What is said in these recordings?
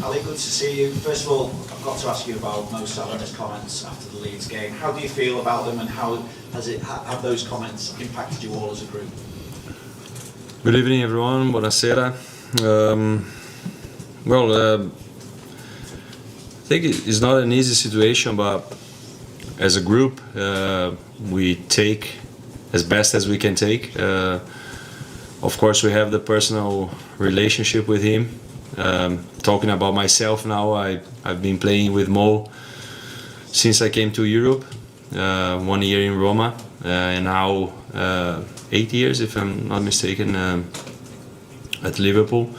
Ali, good to see you. First of all, I've got to ask you about Mo Salah and his comments after the Leeds game. How do you feel about them, and how have those comments impacted you all as a group? Good evening, everyone. Buonasera. I think it's not an easy situation, but as a group, we take as best as we can take. Of course, we have the personal relationship with him. Talking about myself now, I've been playing with Mo since I came to Europe, 1 year in Roma, and now 8 years, if I'm not mistaken, at Liverpool.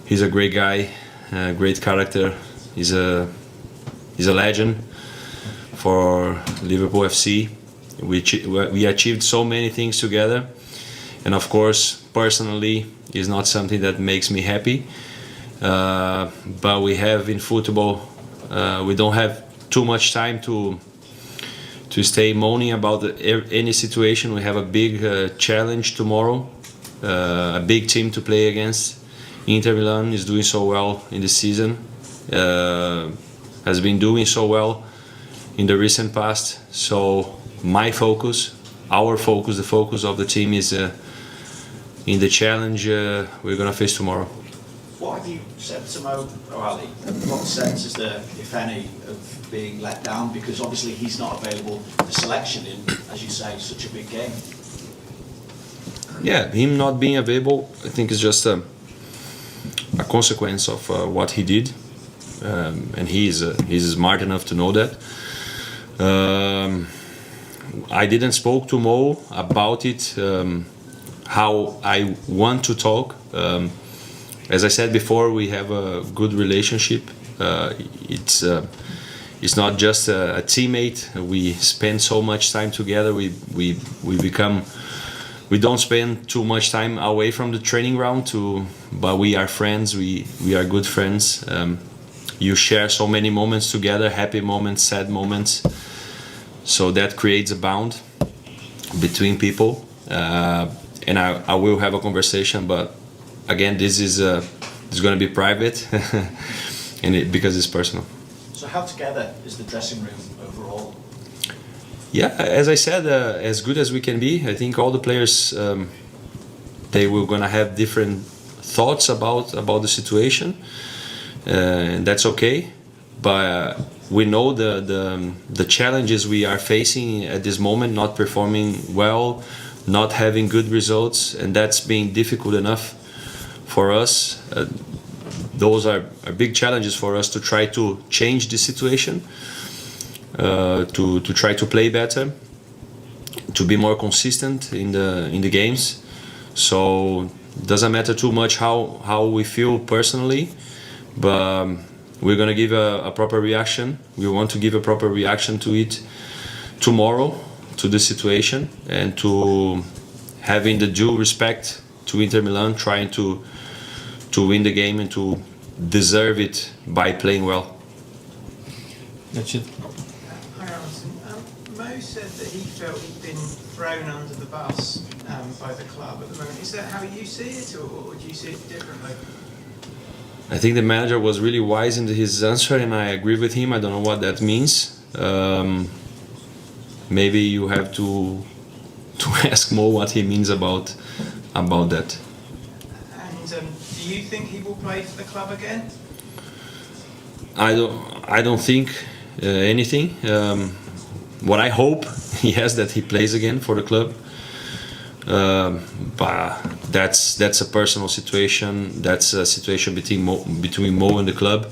He's a great guy, great character. He's a legend for Liverpool FC. We achieved so many things together, and of course, personally, it's not something that makes me happy. But we have in football, we don't have too much time to stay moaning about any situation. We have a big challenge tomorrow, a big team to play against. Inter Milan is doing so well in the season, has been doing so well in the recent past. So my focus, our focus, the focus of the team is in the challenge we're going to face tomorrow. What have you said to Mo, Ali? What sense is there, if any, of being let down? Because obviously he's not available for selection in, as you say, such a big game. Yeah, him not being available, I think, is just a consequence of what he did, and he's smart enough to know that. I didn't spoke to Mo about it, how I want to talk. As I said before, we have a good relationship. It's not just a teammate. We spend so much time together. We don't spend too much time away from the training ground. But we are friends. We are good friends. You share so many moments together, happy moments, sad moments. So that creates a bond between people. And I will have a conversation, but again, this is going to be private, and because it's personal. So how together is the dressing room overall? Yeah, as I said, as good as we can be. I think all the players, they were going to have different thoughts about the situation, and that's okay. But we know the challenges we are facing at this moment, not performing well, not having good results, and that's being difficult enough for us. Those are big challenges for us to try to change the situation, to try to play better, to be more consistent in the games. So it doesn't matter too much how we feel personally, but we're gonna give a proper reaction. We want to give a proper reaction to it tomorrow, to the situation, and to having the due respect to Inter Milan, trying to win the game and to deserve it by playing well. That's it. Hi, Alisson. Mo said that he felt he'd been thrown under the bus by the club at the moment. Is that how you see it, or do you see it differently? I think the manager was really wise in his answer, and I agree with him. I don't know what that means. Maybe you have to ask Mo what he means about that. And do you think he will play for the club again? I don't think anything. What I hope, yes, that he plays again for the club. But that's a personal situation. That's a situation between Mo and the club.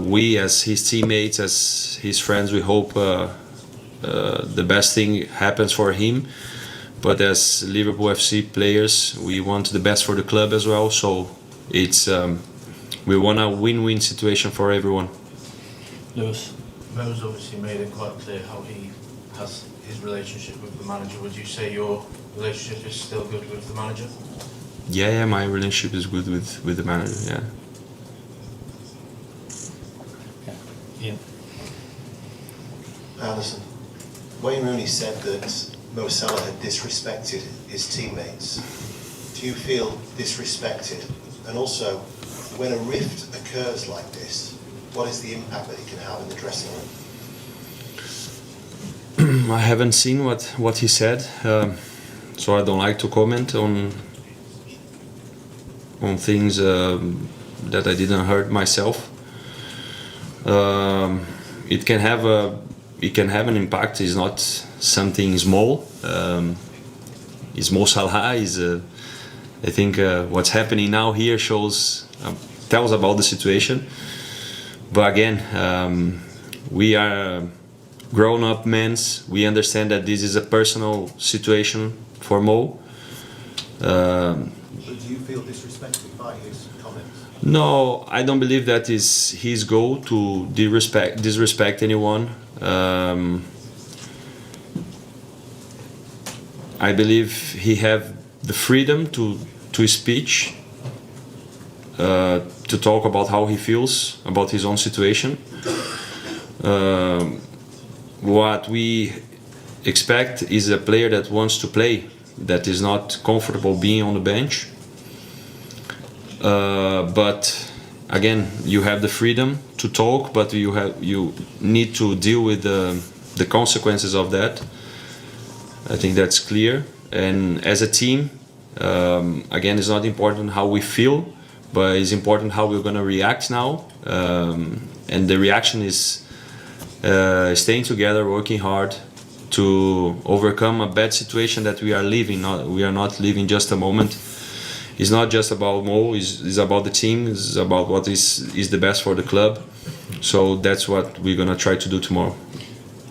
We, as his teammates, as his friends, we hope the best thing happens for him. But as Liverpool FC players, we want the best for the club as well. So it's we want a win-win situation for everyone. Lewis. Mo's obviously made it quite clear how he has his relationship with the manager. Would you say your relationship is still good with the manager? Yeah, my relationship is good with the manager. Yeah. Ian. Alisson, Wayne Rooney said that Mo Salah had disrespected his teammates. Do you feel disrespected? And also, when a rift occurs like this, what is the impact that it can have in the dressing room? I haven't seen what he said, so I don't like to comment on things that I didn't heard myself. It can have an impact. It's not something small. It's Mo Salah. I think what's happening now here tells about the situation. But again, we are grown-up men. We understand that this is a personal situation for Mo. But do you feel disrespected by his comments? No, I don't believe that is his goal to disrespect anyone. I believe he have the freedom to speech, to talk about how he feels about his own situation. What we expect is a player that wants to play, that is not comfortable being on the bench. But again, you have the freedom to talk, but you need to deal with the consequences of that. I think that's clear. And as a team, again, it's not important how we feel, but it's important how we're going to react now. And the reaction is staying together, working hard to overcome a bad situation that we are living. We are not living just a moment. It's not just about Mo, it's about the team, it's about what is the best for the club. So that's what we're going to try to do tomorrow.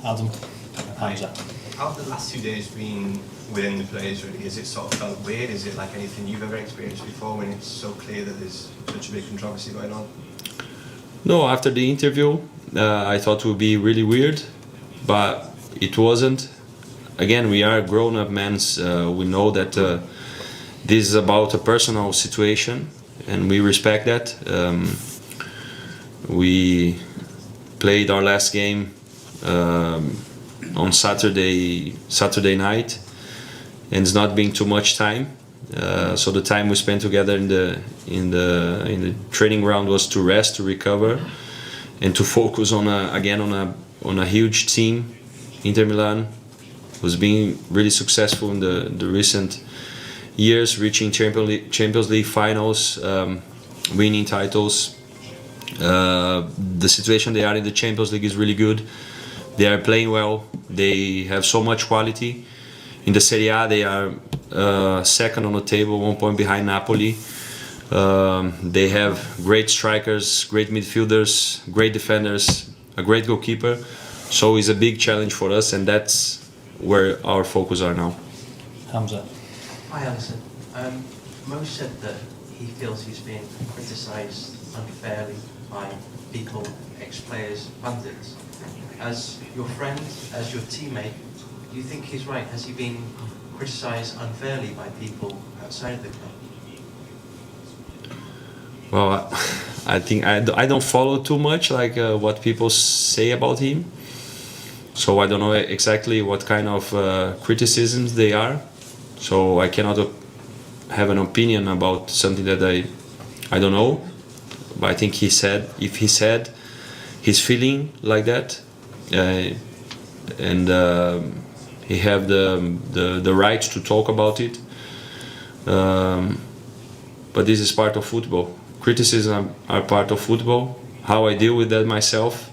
Adam, Hamza. How have the last 2 days been within the players really? Is it sort of felt weird? Is it like anything you've ever experienced before when it's so clear that there's such a big controversy going on? No, after the interview, I thought it would be really weird, but it wasn't. Again, we are grown-up men. We know that this is about a personal situation, and we respect that. We played our last game on Saturday night, and it's not been too much time. So the time we spent together in the training ground was to rest, to recover, and to focus on a huge team, Inter Milan, who's been really successful in the recent years, reaching Champions League finals, winning titles. The situation they are in the Champions League is really good. They are playing well. They have so much quality. In the Serie A, they are second on the table, 1 point behind Napoli. They have great strikers, great midfielders, great defenders, a great goalkeeper. So it's a big challenge for us, and that's where our focus are now. Hamza. Hi Alisson. Mo said that he feels he's being criticised unfairly by people, ex-players, pundits. As your friend, as your teammate, do you think he's right? Has he been criticised unfairly by people outside of the club? Well, I think I don't follow too much what people say about him. So I don't know exactly what kind of criticisms they are. So I cannot have an opinion about something that I don't know. But I think if he said he's feeling like that, and he have the right to talk about it. But this is part of football. Criticism are part of football. How I deal with that myself,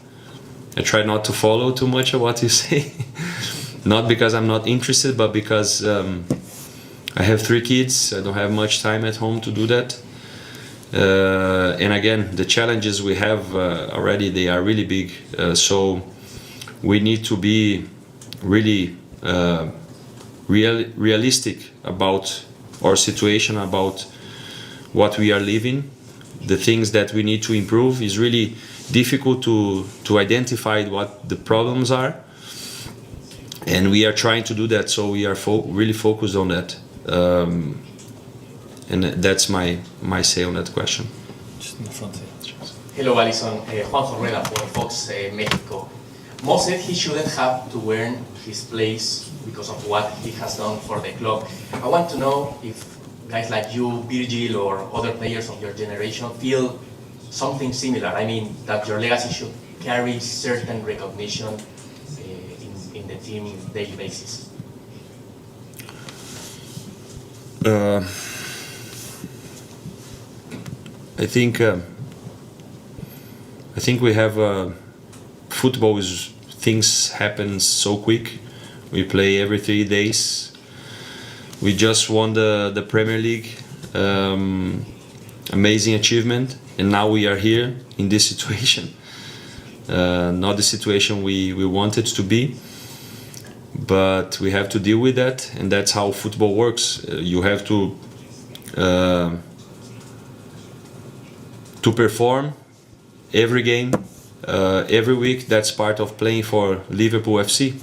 I try not to follow too much of what you say. Not because I'm not interested, but because I have 3 kids. I don't have much time at home to do that. And again, the challenges we have already, they are really big. So we need to be really realistic about our situation, about what we are living. The things that we need to improve is really difficult to identify what the problems are, and we are trying to do that. So we are really focused on that, and that's my say on that question. Just in the front here. Hello, Alisson. Juan Jorreda for Fox Mexico. Mo said he shouldn't have to earn his place because of what he has done for the club. I want to know if guys like you, Virgil, or other players of your generation feel something similar? I mean, that your legacy should carry certain recognition in the team daily basis. I think we have football is things happen so quick. We play every 3 days. We just won the Premier League, amazing achievement, and now we are here in this situation. Not the situation we wanted to be, but we have to deal with that, and that's how football works. You have to perform every game, every week. That's part of playing for Liverpool FC.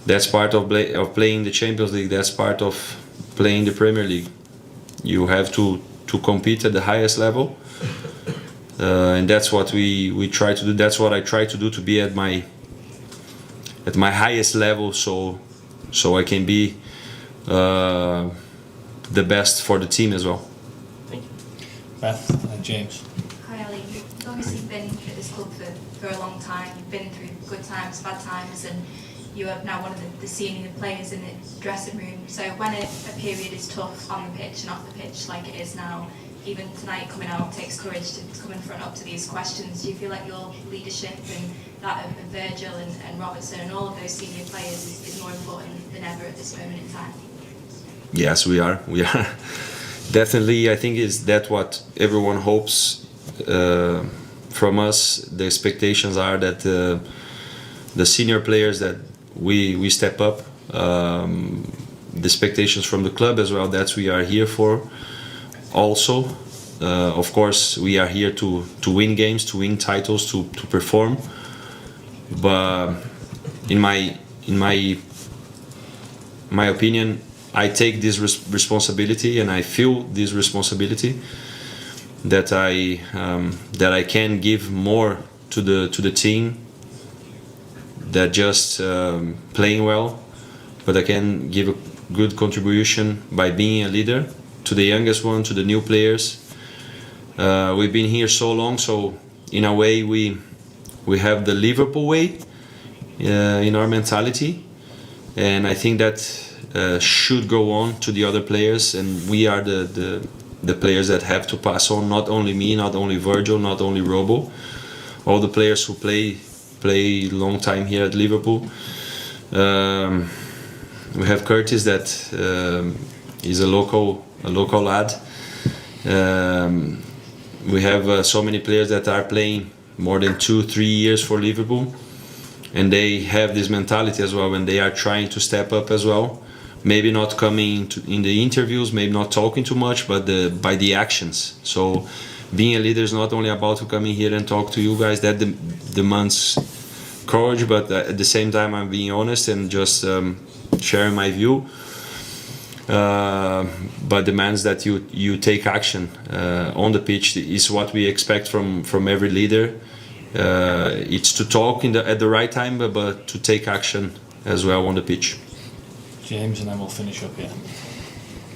That's part of playing the Champions League. That's part of playing the Premier League. You have to compete at the highest level, and that's what we try to do. That's what I try to do, to be at my highest level, so I can be the best for the team as well. Thank you. Beth and James. Hi Ali, you've obviously been at this club for a long time. You've been through good times, bad times, and you are now one of the senior players in the dressing room. So when a period is tough on the pitch and off the pitch, like it is now, even tonight coming out takes courage to come in front up to these questions. Do you feel like your leadership and that of Virgil and Robertson and all of those senior players is more important than ever at this moment in time? Yes, we are. We are definitely. I think is that what everyone hopes from us. The expectations are that the senior players that we step up. The expectations from the club as well. That we are here for. Also, of course, we are here to win games, to win titles, to perform. But in my opinion, I take this responsibility, and I feel this responsibility that I can give more to the team that just playing well, but I can give a good contribution by being a leader to the youngest one, to the new players. We've been here so long, so in a way we have the Liverpool way in our mentality, and I think that should go on to the other players, and we are the players that have to pass on. Not only me, not only Virgil, not only Robo, all the players who play long time here at Liverpool. We have Curtis that is a local lad. We have so many players that are playing more than 2-3 years for Liverpool, and they have this mentality as well, and they are trying to step up as well. Maybe not coming in the interviews, maybe not talking too much, but by the actions. So being a leader is not only about coming here and talk to you guys. That demands courage, but at the same time I'm being honest and just sharing my view. But demands that you take action on the pitch is what we expect from every leader. It's to talk at the right time, but to take action as well on the pitch. James, and then we'll finish up here.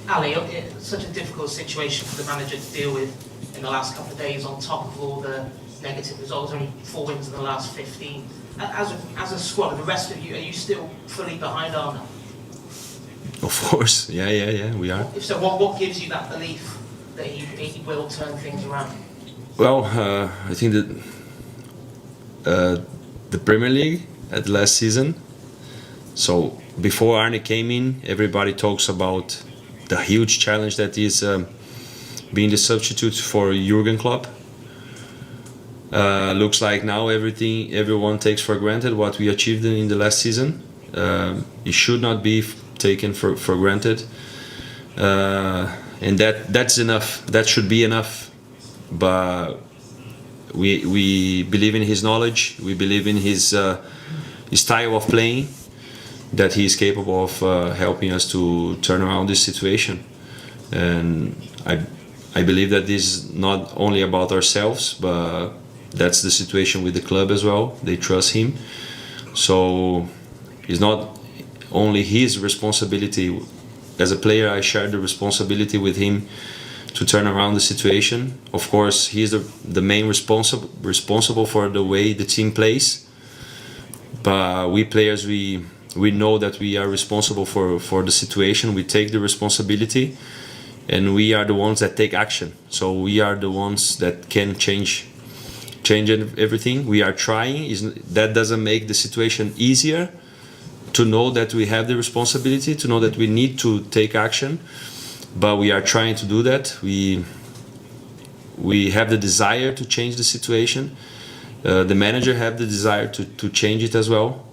Ali, it's such a difficult situation for the manager to deal with in the last couple of days, on top of all the negative results. Only 4 wins in the last 15. As a squad, the rest of you, are you still fully behind Arne? Of course, yeah, we are. If so, what gives you that belief that he will turn things around? Well, I think that the Premier League at last season. So before Arne came in, everybody talks about the huge challenge that is being the substitute for Jurgen Klopp. Looks like now everyone takes for granted what we achieved in the last season. It should not be taken for granted, and that's enough. That should be enough. But we believe in his knowledge. We believe in his style of playing, that he is capable of helping us to turn around this situation. And I believe that this is not only about ourselves, but that's the situation with the club as well. They trust him, so it's not only his responsibility as a player, I share the responsibility with him to turn around the situation. Of course, he's the main responsible for the way the team plays. But we players, we know that we are responsible for the situation. We take the responsibility, and we are the ones that take action. So we are the ones that can change everything. We are trying. That doesn't make the situation easier, to know that we have the responsibility, to know that we need to take action, but we are trying to do that. We have the desire to change the situation. The manager have the desire to change it as well,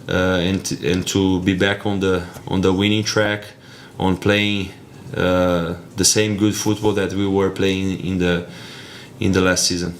and to be back on the winning track, on playing the same good football that we were playing in the last season.